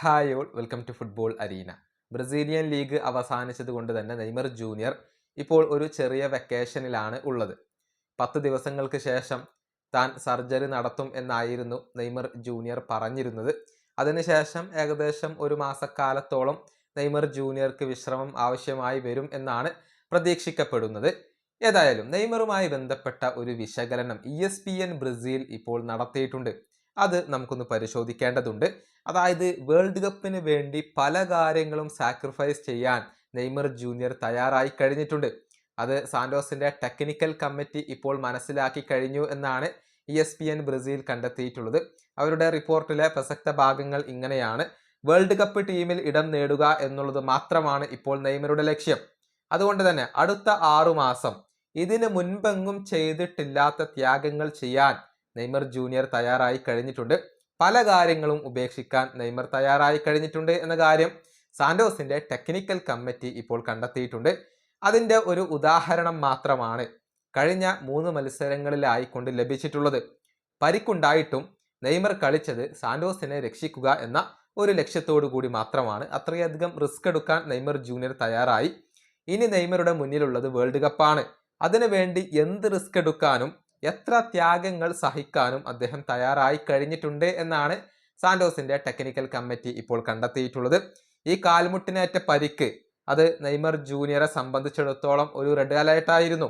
Hi all, welcome to football arena. Brazilian league അവസാനിച്ചത് കൊണ്ട് തന്നെ നെയ്മർ ജൂനിയർ ഇപ്പോൾ ഒരു ചെറിയ വെക്കേഷനിലാണ് ഉള്ളത്. 10 ദിവസങ്ങൾക്ക് ശേഷം താൻ സർജറി നടത്തും എന്നായിരുന്നു നെയ്മർ ജൂനിയർ പറഞ്ഞിരുന്നത്. അതിനുശേഷം ഏകദേശം ഒരു മാസക്കാലത്തോളം നെയ്മർ ജൂനിയർക്ക് വിശ്രമം ആവശ്യമായി വരും എന്നാണ് പ്രതീക്ഷിക്കപ്പെടുന്നത്. ഏതായാലും നെയ്മറുമായി ബന്ധപ്പെട്ട ഒരു വിശകലനം ESPN ബ്രസീൽ ഇപ്പോൾ നടത്തിയിട്ടുണ്ട്. അത് നമുക്കൊന്ന് പരിശോധിക്കേണ്ടതുണ്ട്. അതായത് വേൾഡ് കപ്പിന് വേണ്ടി പല കാര്യങ്ങളും സാക്രിഫൈസ് ചെയ്യാൻ നെയ്മർ ജൂനിയർ തയ്യാറായി കഴിഞ്ഞിട്ടുണ്ട്. അത് സാന്റോസിന്റെ ടെക്നിക്കൽ കമ്മിറ്റി ഇപ്പോൾ മനസ്സിലാക്കി കഴിഞ്ഞു എന്നാണ് ESPN ബ്രസീൽ കണ്ടെത്തിയിട്ടുള്ളത്. അവരുടെ റിപ്പോർട്ടിലെ പ്രസക്ത ഭാഗങ്ങൾ ഇങ്ങനെയാണ്: വേൾഡ് കപ്പ് ടീമിൽ ഇടം നേടുക എന്നുള്ളത് മാത്രമാണ് ഇപ്പോൾ നെയ്മറുടെ ലക്ഷ്യം. അതുകൊണ്ട് തന്നെ അടുത്ത 6 മാസം ഇതിന് മുൻപെങ്ങും ചെയ്തിട്ടില്ലാത്ത ത്യാഗങ്ങൾ ചെയ്യാൻ നെയ്മർ ജൂനിയർ തയ്യാറായി കഴിഞ്ഞിട്ടുണ്ട്. പല കാര്യങ്ങളും ഉപേക്ഷിക്കാൻ നെയ്മർ തയ്യാറായി കഴിഞ്ഞിട്ടുണ്ട് എന്ന കാര്യം സാന്റോസിന്റെ ടെക്നിക്കൽ കമ്മിറ്റി ഇപ്പോൾ കണ്ടെത്തിയിട്ടുണ്ട്. അതിന്റെ ഒരു ഉദാഹരണം മാത്രമാണ് കഴിഞ്ഞ 3 മത്സരങ്ങളിലായി കൊണ്ട് ലഭിച്ചിട്ടുള്ളത്. പരിക്കുണ്ടായിട്ടും നെയ്മർ കളിച്ചത് സാന്റോസിനെ രക്ഷിക്കുക എന്ന ഒരു ലക്ഷ്യത്തോടു കൂടി മാത്രമാണ്. അത്രയധികം റിസ്ക് എടുക്കാൻ നെയ്മർ ജൂനിയർ തയ്യാറായി. ഇനി നെയ്മറുടെ മുന്നിലുള്ളത് വേൾഡ് കപ്പാണ്. അതിനുവേണ്ടി എന്ത് റിസ്ക് എടുക്കാനും എത്ര ത്യാഗങ്ങൾ സഹിക്കാനും അദ്ദേഹം തയ്യാറായി കഴിഞ്ഞിട്ടുണ്ട് എന്നാണ് സാന്റോസിന്റെ ടെക്നിക്കൽ കമ്മിറ്റി ഇപ്പോൾ കണ്ടെത്തിയിട്ടുള്ളത്. ഈ കാൽമുട്ടിനേറ്റ പരിക്ക് അത് നെയ്മർ ജൂനിയറെ സംബന്ധിച്ചിടത്തോളം ഒരു റെഡ് അലേർട്ട് ആയിരുന്നു.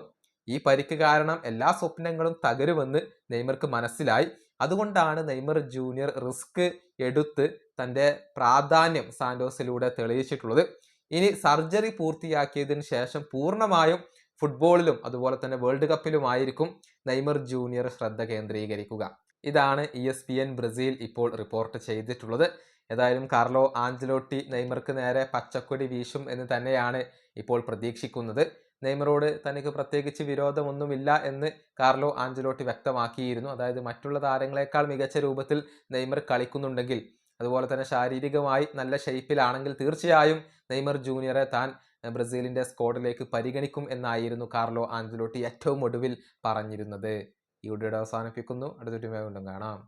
ഈ പരിക്ക് കാരണം എല്ലാ സ്വപ്നങ്ങളും തകരുമെന്ന് നെയ്മർക്ക് മനസ്സിലായി. അതുകൊണ്ടാണ് നെയ്മർ ജൂനിയർ റിസ്ക് എടുത്ത് തൻ്റെ പ്രാധാന്യം സാന്റോസിലൂടെ തെളിയിച്ചിട്ടുള്ളത്. ഇനി സർജറി പൂർത്തിയാക്കിയതിന് ശേഷം പൂർണ്ണമായും ഫുട്ബോളിലും അതുപോലെ തന്നെ വേൾഡ് കപ്പിലുമായിരിക്കും നെയ്മർ ജൂനിയർ ശ്രദ്ധ കേന്ദ്രീകരിക്കുക. ഇതാണ് ESPN ബ്രസീൽ ഇപ്പോൾ റിപ്പോർട്ട് ചെയ്തിട്ടുള്ളത്. ഏതായാലും കാർലോ ആഞ്ചലോട്ടി നെയ്മർക്ക് നേരെ പച്ചക്കൊടി വീശും എന്ന് തന്നെയാണ് ഇപ്പോൾ പ്രതീക്ഷിക്കുന്നത്. നെയ്മറോട് തനിക്ക് പ്രത്യേകിച്ച് വിരോധമൊന്നുമില്ല എന്ന് കാർലോ ആഞ്ചലോട്ടി വ്യക്തമാക്കിയിരുന്നു. അതായത് മറ്റുള്ള താരങ്ങളെക്കാൾ മികച്ച രൂപത്തിൽ നെയ്മർ കളിക്കുന്നുണ്ടെങ്കിൽ, അതുപോലെ തന്നെ ശാരീരികമായി നല്ല ഷെയ്പ്പിലാണെങ്കിൽ തീർച്ചയായും നെയ്മർ ജൂനിയറെ താൻ ബ്രസീലിന്റെ സ്ക്വാഡിലേക്ക് പരിഗണിക്കും എന്നായിരുന്നു കാർലോ ആഞ്ചലോട്ടി ഏറ്റവും ഒടുവിൽ പറഞ്ഞിരുന്നത്. ഈ വീഡിയോ അവസാനിപ്പിക്കുന്നു. അടുത്ത വീഡിയോയുമായി വീണ്ടും കാണാം.